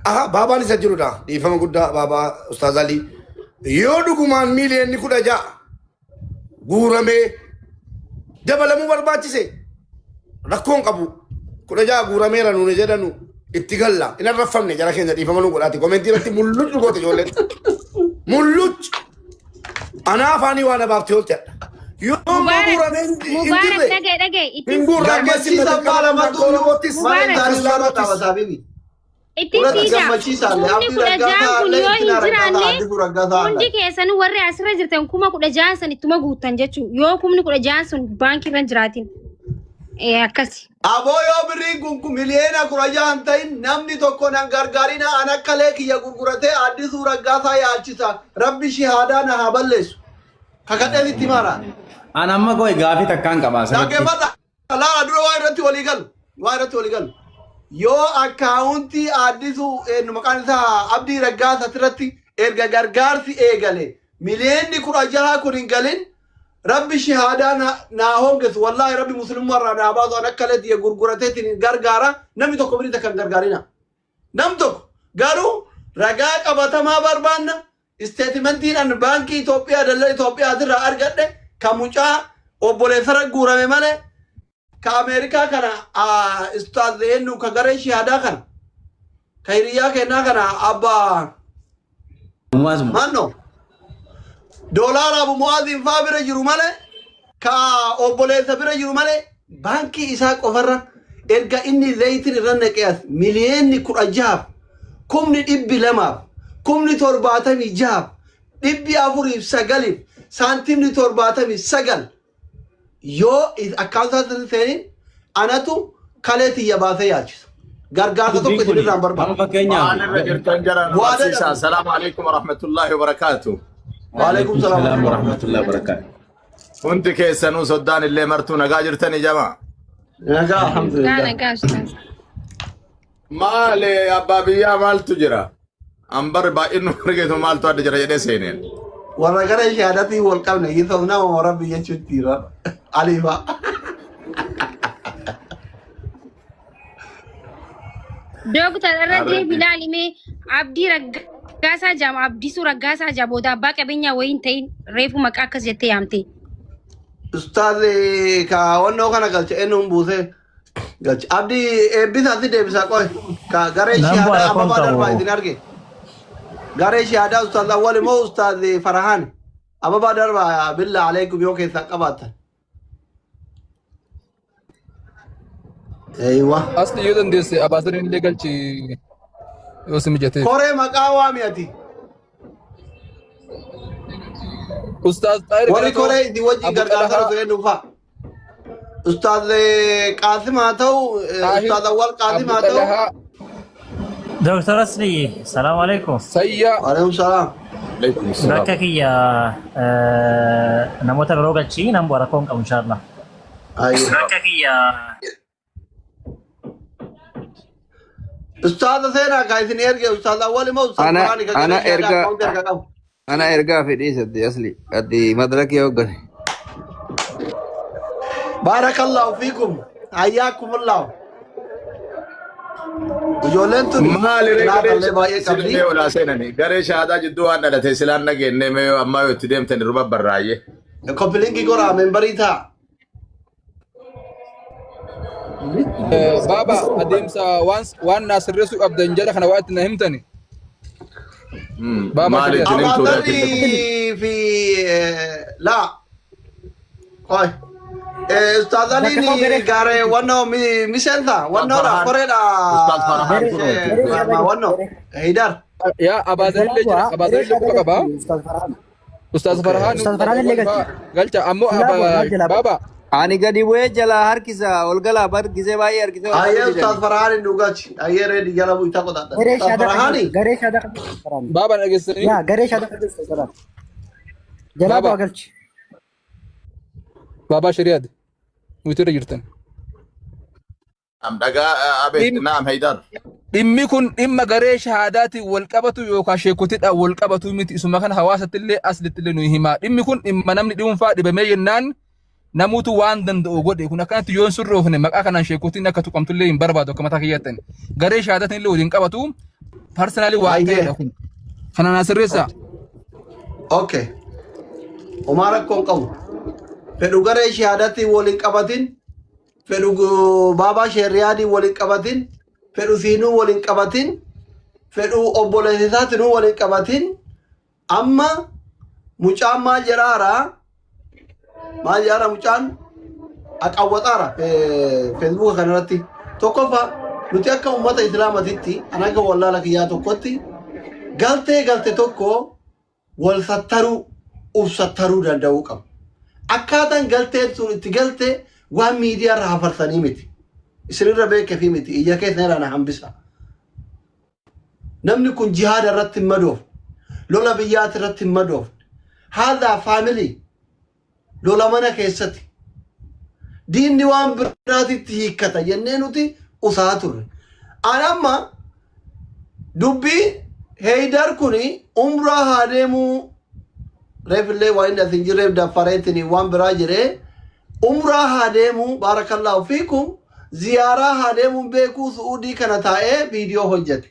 aha baabaan isa jirudha dhiifama guddaa baabaa ustaaz Ali yoo dhugumaan miiliyoonni 16 guuramee dabalamuu barbaachise rakkoon qabu 16 guurameera nuuni jedhanu itti galla ina raffamne jara keenya dhiifama nu godhaati komentii irratti mulluc goote ijoolleen mulluc ana afaanii waan abaabte oltedha yoo guuramee Mubaarak dhagee hin guurameessiisa baalamattu itti fiiga hundi 16 kun yoo hin jiraanne hundi keessan warri asirra jirtan 16 san ittuma guuttan jechuu yoo 16 sun baankii irra jiraatin akkasi aboo yoo birriin kun miliyoona 16 ta'in namni tokko nan gargaarina an akka leekiyya gurguratee addisuu raggaasaa yaachisa rabbi shihaadaa na haa balleessu kakadheen itti mara An amma koi gaafii takkaan qabaa dhageeffata لا أدري وين رتي وليقل يو أكاونتي أديسو إنه مكان ذا أبدي رجعت ترتي إرجع جرجارتي إيجالي مليون كورا جها كورين قالين ربي شهادة ناهونجس والله ربي مسلم مرة أنا بعض أنا كلت يا جرجرتي جرجارة نمي تو كبري تكن جرجارينا نمتو قالوا رجعك أبدا ما بربانا استثمنتين أن بانكي إثيوبيا دلله إثيوبيا هذا أرجعته كموجا وبولي فرق جورا ممله كأمريكا كنا استاذ إنه كغري شهادة كنا كهريا كنا كنا أبا مانو دولار أبو موازين فابرة جروماله كأوبولي سبرة جروماله بانكي إساق أفرّا إرجع إني زيتني رنك ياس مليون كراجاب كم ندبي لما كم نتورباته ميجاب دبي أفوري سجالي سانتيم نتورباته ميسجال يو أكاونتات ثاني أنا تو كالتي يباثي ياج غرغار تو كذي نمبر السلام عليكم ورحمة الله وبركاته. وعليكم السلام ورحمة الله وبركاته. كنت كيسانو سودان اللي مرتو نجاجرتني جماعة. نجا الحمد لله. نجا أستاذ. مالي أبابيا مال تجرا. أمبر باإنه رجعت مال تو أدجرا يدي سينين. ورجع شهادتي والكم نيثونا وربي يشتيرا. عليها. دكتور الرجل بلال مي عبدي رجاسا جام عبدي سو رجاسا جابودا باك بينيا وين تين ريفو مكاكس جتي أمتي. أستاذ كأنه كنا قلت إنهم بوثه قلت عبدي بيثاتي ده بساقوي كغريش هذا أبا بدر بايدين أرجع غريش هذا أستاذ أول مو أستاذ فرحان أبا بدر بالله عليكم يوم كيسا كباتن أيوة أصلي يودن ديس أبادرين اللي قال شيء يوسم جتي كوري مقاوام ياتي أستاذ طاهر وري كوري دي وجه غرغار سره نوفا أستاذ قاسم هاتو أستاذ أول قاسم هاتو دكتور أسلي السلام عليكم. سيا عليكم السلام. عليكم السلام. بكك يا نموت بروجل شيء نمبركم إن شاء الله. أيوة. بكك يا أستاذ سينا كايسين إرجع أستاذ أول ما أستاذ أنا إرجع في دي سدي أصلي أدي مدرك يوغل. بارك الله فيكم حياكم الله. وجولنتو مالي رجع ولا سينني غريش هذا جدو أنا لا تسلان نجي نمي أما يتديم تنربا برايه. كوبلينكي كورا من بريتا. بابا أديمسا وان ناس الرسول أبدا إنجاز خنا وقت نهمتني. مالي تنين تودا في لا هاي استاذ علي غاري وانو ميسنتا وانو را كوريدا أستاذ فرحان وانو هيدر يا أبادر اللي بابا أستاذ فرحان اللي قلت أمو بابا أنا قدي وجلا هركيسا والجلا بركيسة باي هركيسا. أيه أستاذ فرحان نوجاتش أيه ريدي جلا بويتا كودا. أستاذ فرحاني. غريش هذا بابا نجسني. يا غريش هذا جلا باقلش. بابا شرياد. ويتر جرتن. أم دقا أبيت نعم هيدر. dhimmi kun dhimma garee shahaadaati wal qabatu yookaan sheekotidha wal qabatu miti isuma kan hawaasatti illee aslitti illee nuyi himaa dhimmi kun dhimma namni dhuunfaa dhibamee jennaan namuutu waan danda'u godhe kun akkanatti yoon surroofne maqaa kanaan sheekotiin akka tuqamtullee hin barbaadu akka mataa kiyyattan garee shahaadaatiin illee waliin qabatu parsanaalii waan ta'edha kun kana naa sirreessa. Okay. Omara kon qabu. Fedhu garee shahaadaatiin waliin qabatin fedhu baabaa sheeriyaadii waliin qabatin fedhu siinuu waliin qabatin fedhu obboleessisaatinuu waliin qabatin amma mucaan maal jedhaara mucaan aqawwaxaara feesbuuka kanarratti tokkoffaa nuti akka uummata islaamatitti anaga wallaala kiyyaa tokkotti galte tokko wal sattaruu uf sattaruu danda'uu qabu akkaataan galteen sun itti galte waan miidiyaa irraa hafarsanii miti isinirra beekee fi miti iyya keessa irraa na hambisa namni kun jihaada irratti hin madoof lola biyyaati irratti hin madoof haadhaa faamilii lola mana keessatti diinni waan biraatitti hiikkata jennee nuti usaa turre. Anamma dubbii Heydar kuni umraa haa deemuu reefillee waa inni asin jirreef daffareettini waan biraa jiree umraa haa deemuu barakallahu fiikum ziyaaraa haa deemuun beekuu Suudii kana taa'ee viidiyoo hojjete.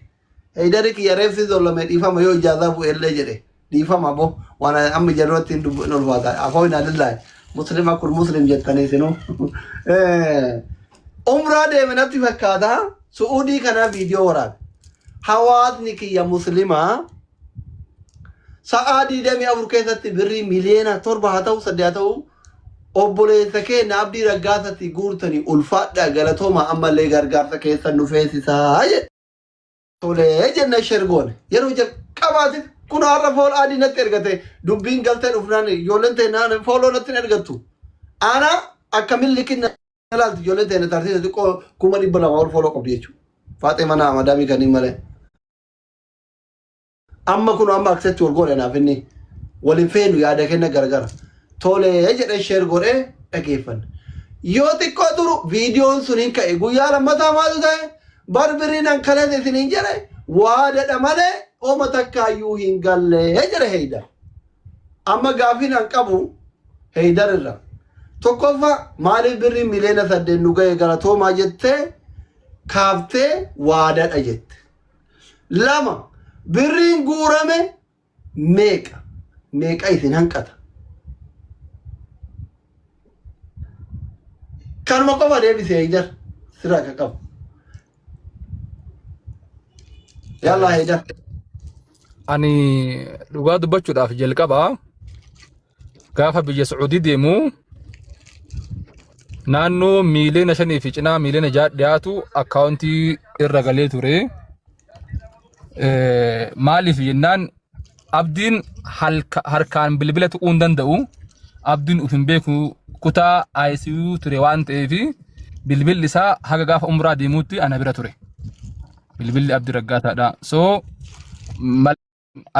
Heydari kiyya reefsi zollame dhiifama yoo ijaazaa bu'ellee jedhe dhiifama bo waan amma jarrootti hin dubbiin ulfaata afoo hin adillahi muslima kun muslim jettanii sinu umraa deeme natti fakkaata Suudii kana viidiyoo waraabe. Hawaasni kiyya muslimaa sa'aa 24 keessatti birrii miliyoona 7 haa ta'u 8 haa ta'u obboleessa keenya Abdii Raggaasatti guurtanii ulfaadha galatooma ammallee gargaarsa keessan nu feesisaa jedhe. Tolee jenna shergoon yeroo jalqabaatiif kun har'a fool adii natti ergate dubbiin galtee dhufnaan ijoolleen teenaan fooloo natti ergattu. Ana akkamiin liqinna ilaaltu ijoolleen teena tartiisa xiqqoo 200 ol fooloo qabdi jechuudha. Faaxee mana madaamii kanneen malee. Amma kun amma aksetti wal godhe naaf inni waliin feenu yaada kenna gargara. Tolee jedhee sheer godhee dhageeffanna. Yoo xiqqoo turu viidiyoon sun hin ka'e guyyaa lammataa maaltu ta'e barbiriin an kalate isiniin jedhe waa dadha malee ooma takkaayyuu hin galle jedhe Heydar. Amma gaafiin an qabu Heydar irra. Tokkoffaa maaliif birriin miliyoona 8 nu ga'e galatoomaa jettee kaaftee waa dadha jette. Lama birriin guurame meeqa isin hanqata. Kanuma qofa deebisee Heydar sirraa akka qabu. Yalla Heydar. Ani dhugaa dubbachuudhaaf jalqabaa gaafa biyya Sacuudii deemu naannoo miliyoona 5 fi cinaa miliyoona 6 dhiyaatu akkaawuntii irra galee ture. Maaliif jennaan abdiin harkaan bilbila tuquu hin danda'u. Abdiin uf hin beeku kutaa ICU ture waan ta'eef bilbilli isaa haga gaafa umraa deemuutti ana bira ture. Bilbilli Abdii Raggaasaadha. So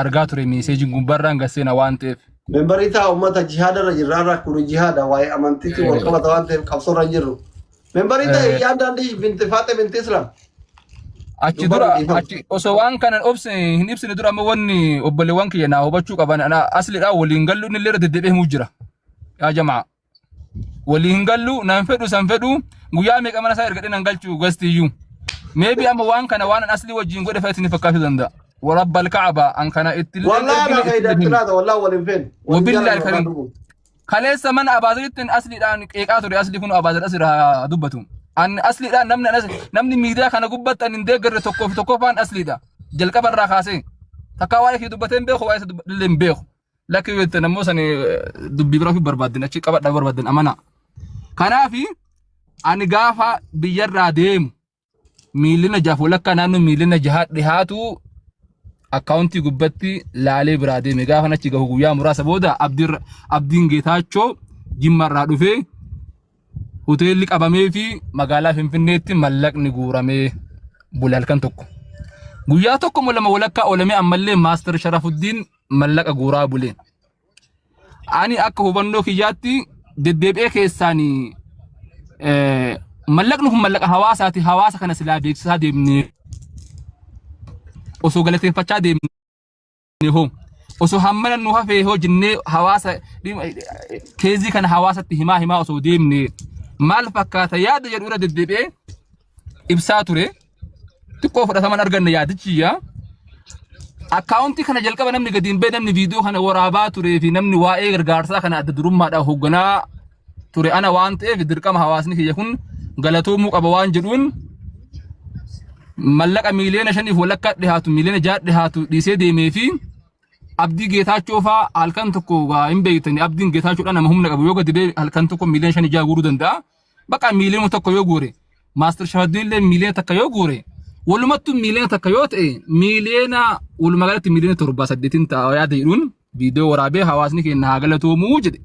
argaa ture meeseejiin gubbarraan gaseena waan ta'eef. Membarii taa uummata jihaadarra jirraarraa kun jihaada waa'ee amantiitti wal qabata waan ta'eef qabsoorra hin jirru. Membarii taa yaadaan binti Faaxee binti Islaam. Achi dura achi osoo waan kana hin ibsine dura amma wanni obboleewwan kiyya naa hubachuu qaban asliidhaa waliin gallu inni illee deddeebi'ee himuu jira. Yaa jamaa waliin gallu nan fedhu san fedhu guyyaa meeqa mana isaa ergadhee nan galchuu gastiyyuu. Maybe amma waan kana waan asli wajjin godhe fa'aatini fakkaatu danda'a. ورب الكعبة أن كان إتلي والله أنا كيدا تلاته والله ولا فين وبالله الكريم خليس من أبازرت أصلي الآن إيقاتوري أصلي كونوا أبازر أصير دبتهم أن أصلي الآن نمني ميدا كان قبضت أن ندقر تكوفان أصلي دا جل كبر راخاسين تكاوالك دبتين بيخ وعيس دبلين بيخ لكن يتنموس أن دبي برافي بربادين أشي كبر بربادين أمانا كان في أن قافا بيجر ديم ميلنا جافو لك نانو ميلنا جهات رهاتو أكاونتي قبتي لالي برادي ميغا فنچي غو غويا مراسا بودا عبدين گيتاچو جيمار رادو في هوتيل لك ابامي في مغالا فنفنيتي ملق نغورامي بولال كان توكو غويا توكو مولما ولكا اولمي امالي ماستر شرف الدين ملق غورا بولين اني اك هوبندو كياتي ددبي كيساني ملقنهم ملق حواساتي حواسا كان سلا بيكسا ديمني osoo galateeffachaa deemne hoo osoo hammana nu hafee hoo jennee hawaasa keezii kana hawaasatti himaa osoo deemne maal fakkaata yaada jedhu irra deddeebi'ee ibsaa ture xiqqoo fudhataman arganne yaadichiyya akkaawuntii kana jalqaba namni gadi hin bee namni viidiyoo kana waraabaa turee fi namni waa'ee gargaarsaa kana adda durummaadhaan hoogganaa ture ana waan ta'eef dirqama hawaasni kiyya kun galatoomuu qaba waan jedhuun ملك مليون عشان يفولك دهاتو مليون جات دهاتو ديسي ديمي في عبدي جيتاچو فا الكنتكو ام بيتني عبدي جيتاچو انا مهم نغبو يوغا دي الكنتكو مليون عشان جا غورودندا بقى مليون متكو يوغوري ماستر شهادين له مليون تكو يوغوري ولمتو مليون تكو يوت اي مليون ولمغالت مليون تربا سدتين تا يا ديرون فيديو ورابي حواسني كنا غلطو موجد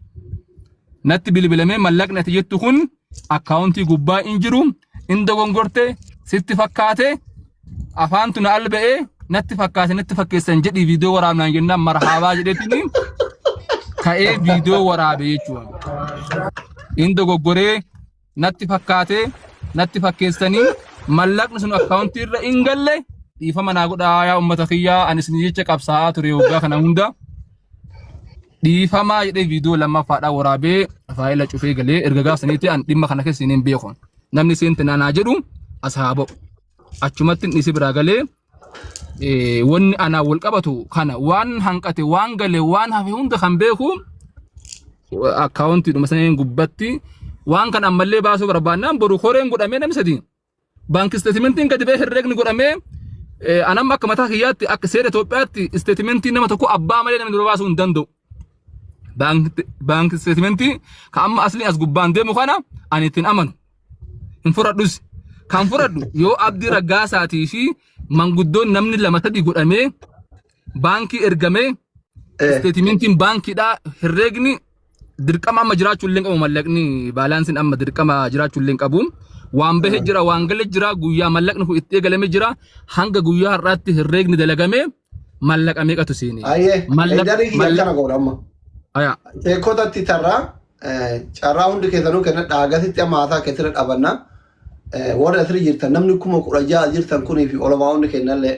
نت بلبلمه ملك نتيجتو خن اكاونتي غبا انجرو اندو غورتي ست فكاته أفانتنا ألبئة نت فكاته نت فكيسن جدي فيديو ورامنا جننا مرحبا جدتني كأي فيديو ورابي يجوا إندو غوري natti fakkeessanii mallaqni sun akkaawuntii irra hin galle dhiifama naa godhaa yaa uummata kiyyaa ani isin jecha qabsaa'aa ture waggaa kana hunda dhiifamaa jedhee viidiyoo lammaffaadhaa waraabee faayila cufee galee erga gaafsaniitti an dhimma kana keessa hin beekon namni seente naanaa jedhu asaaba'u achumatti dhisi biraa galee wanni anaa wal qabatu kana waan hanqate waan galee waan hafe hunda kan beeku akkaawuntii dhuma saneen gubbatti waan kan ammallee baasuu barbaannaan boru horeen godhamee namni sadii baankii isteetimentiin gadi ba'ee herreegni godhamee anam akka mataa kiyyaatti akka seera Itoophiyaatti isteetimentii nama tokko abbaa malee namni dura baasuu hin danda'u. Baankii isteetimentii ka amma asliin as gubbaan deemu kana ani ittiin amanu hin fudhadhus. Kan fudhadhu yoo Abdii Raggaasaatii fi manguddoon namni lama sadii godhamee baankii ergamee isteetimentiin baankiidhaa herreegni dirqama amma jiraachuu illee qabu mallaqni baalaansiin amma dirqama jiraachuu illee qabu. Waan bahe jira waan gale jira guyyaa mallaqni kun itti eegalame jira hanga guyyaa har'aatti herreegni dalagamee mallaqa meeqatu seeni mallaqa kana godhamma teekotatti tarraa carraa hundi keessanuu kenna dhaagatitti amma haasaa keessatti dhabanna warra asirra jirtan namni 16,000 jirtan kunii fi olamaa hundi kennallee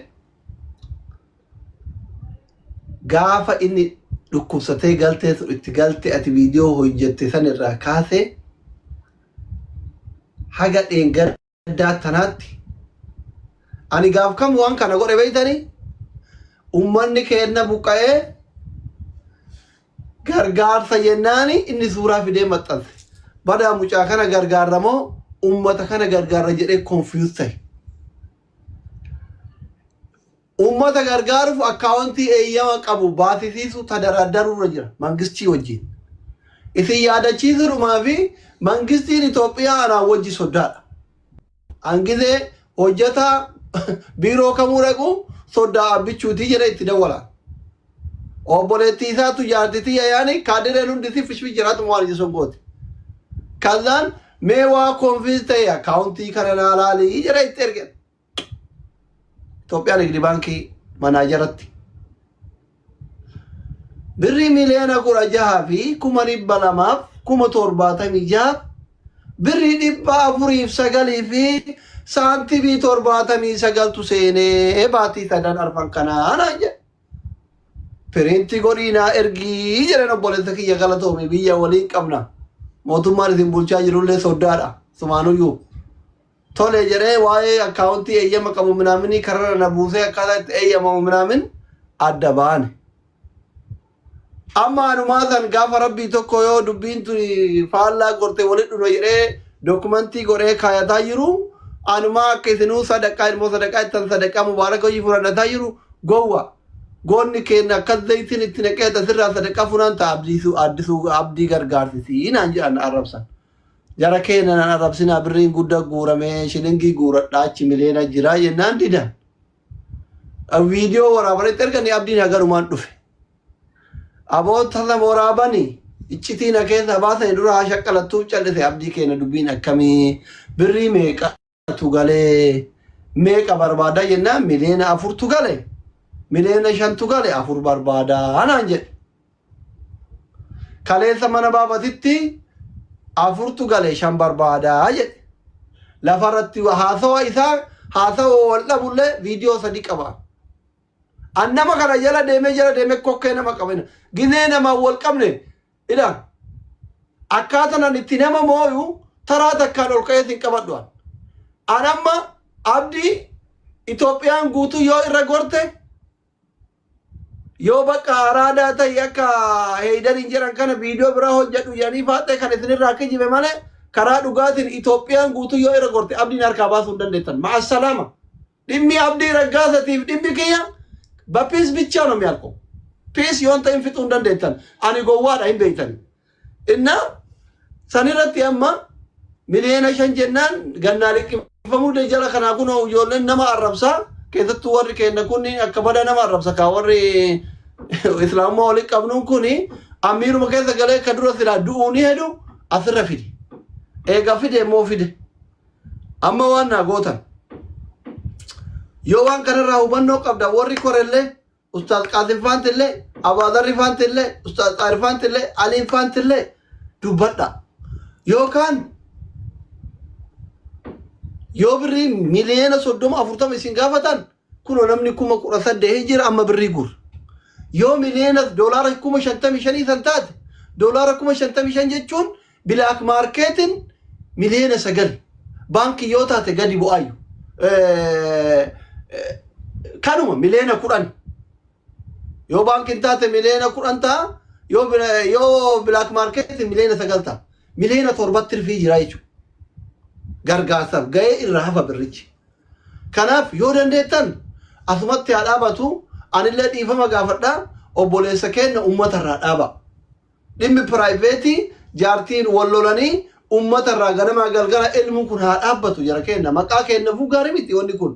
gaafa inni dhukkubsatee galtee itti galte ati viidiyoo hojjette san irraa kaasee haga dheengaddaa tanaatti ani gaaf kam waan kana godhe beeytanii ummanni kenna buqqa'ee gargaarsa jennaani inni suuraa fidee maxxanse badaa mucaa kana gargaaramoo ummata kana gargaarra jedhee confuse ta'e ummata gargaaruuf akkaawuntii eeyyama qabu baasisiisu tadaradarurra jira mangistii wajjin isin yaadachiisuudhumaa fi mangistiin Itoophiyaa anaa wajji soddaadha. Angizee hojjetaa biiroo kamuu dhaqu soddaa abbichuutii jedhe itti dawwala. Obboleettii isaatu jaartitii yaani kaadireen hundi si fishfi jiraatu waan ija soggooti. Kazaan mee waa konfiis ta'e akkaawuntii kana naa laalii jedhe itti ergen. Itoophiyaan Nigdi Baankii manaajaratti. Birrii miliyoona 16 fi 200,000 776 birrii 409 fi saantibii 79 seenee baatii sadan arfan kanaan jedhe piriintii godhiinaa ergii jedhan obboleessa kiyya galatoome biyya waliin qabna mootummaan isin bulchaa jirullee soddaadha sumaanuyyuu tole jedhee waa'ee akkaawuntii eeyyama qabu minaaminii karara na buusee akkaataa itti eeyyamamu minaamin adda baane. Amma anumaa san gaafa rabbii tokko yoo dubbiin tun faallaa gortee walitti dhufa jedhee dokumentii godhee kaayataa jiru anumaa akka isinuu sadaqaa ilmoo sadaqaa ittan sadaqaa mubaaraka hojii fudhannataa jiru gowwa goonni keenya akkas zayitiin itti naqee tasirraa sadaqaa funaan ta'a addisuu abdii gargaarsisii naan jedhan arrabsan jara keenya naan arrabsinaa birriin guddaa guuramee shilingii guuradhaa achi miliyoona jiraa jennaan didan viidiyoo waraabanitti erganii abdiin hagarumaan dhufe. Aboota nama waraabani iccitiin keessa baasan dura haa shaqqalattuuf callise abdii keenya dubbiin akkamii birrii meeqatu galee meeqa barbaadaa jennaan miliyoona 4tu galee miliyoona 5tu galee 4 barbaadaa naan jedhe kaleessa mana baabatitti 4tu galee 5 barbaadaa jedhe lafarratti haasawa isaa haasawa wal dhabullee viidiyoo 3 qaba. Annama kana jala deeme kokkee nama qabena ginee nama wal qabne ila akkaatanan itti nama mooyu taraa takkaan ol ka'ee sin qabadhuan anamma abdii Itoophiyaan guutuu yoo irra gorte yoo bakka araadaa ta'e akka heeydariin jedhan kana viidiyoo biraa hojjedhu jedhanii faaxee kan isinirraa kijibe malee karaa dhugaatiin Itoophiyaan guutuu yoo irra gorte abdiin harkaa baasuu hin dandeettan ma'assalaama dhimmi Abdii Raggaasatiif dhimmi kiyya በፒስ ብቻ ነው የሚያልቀው ፒስ የሆንተ እንፍጡ እንደንደተን አኒ ጎዋዳ እንበይተን እና ሰኒረት ያማ ሚሊዮን ሸንጀናን ገና ልቅ ፈሙ ደጀላ ከናኩ ነው ይወለን ነማ አረብሳ ከየቱ ወር ከነኩኒ አከበዳ ነማ አረብሳ ካወሪ እስላሙ ወልቅ ቀብኑ ኩኒ አሚሩ መከዘ ገለ ከድሮ ስላ ዱኡኒ ሄዱ አስረፊዲ ኤጋፊዲ ሞፊዲ አማዋና ጎታ yoo waan kanarraa hubannoo qabda warri korellee ustaaz Qaasim Faantillee Abaazarri Faantillee ustaaz Xaahir Faantillee Aliin Faantillee dubbadha yookaan yoo birrii miliyoona 30 isin gaafatan kunoo namni 18,000 jira amma birrii gur yoo miliyoona doolaara 55,000 san taate doolaara 55,000 jechuun bilaak maarkeetiin miliyoona 9 baankii yoo taate gadi bu'aayu kanuma miliyoona 10 yoo baankiin taate miliyoona 10 ta'a yoo bilaak maarkeetiin miliyoona 9 ta'a miliyoona 7 tirfii jira jechuudha gargaarsaaf ga'ee irraa hafa birrichi kanaaf yoo dandeettan asumatti haa dhaabatu anillee dhiifama gaafadhaa obboleessa keenya uummatarraa dhaaba dhimmi piraayiveetii jaartiin wallolanii uummatarraa ganamaa galgala ilmuun kun haa dhaabbatu jara keenya maqaa keenyaafuu gaarii miti wanni kun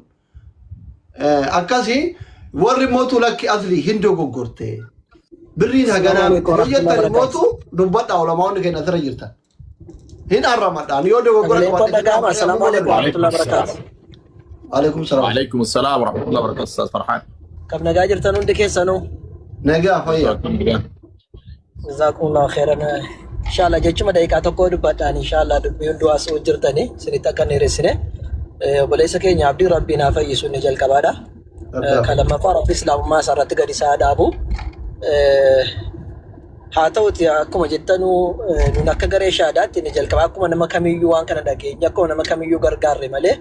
akkasii warri mootuu lakki aslii hin dogoggorte birriin haganaa yoo jettan mootuu dubbadhaa olamaawwan keenya asirra jirtan hin arramadhaan yoo dogoggora qabaate assalamu alaikum warahmatullahi wabarakatuh alaikum salam وعليكم السلام ورحمة الله وبركاته أستاذ فرحان كم نجا جرتن عندك كيسانو نجا فيا جزاكم الله خيرا ان شاء الله جيتش ما دايكا تقول بدان ان شاء الله دبيون دعاء سو جرتني سنيتا كان رسنه بليس كينيا عبد ربنا فيسون نجل كبادا كلام فارق الاسلام ما صارت غدي سادابو haatawuti akkuma jettanu nun akka garee shaadaatti ni jalqaba akkuma nama kamiyyuu waan kana dhageenya akkuma nama kamiyyuu gargaarre malee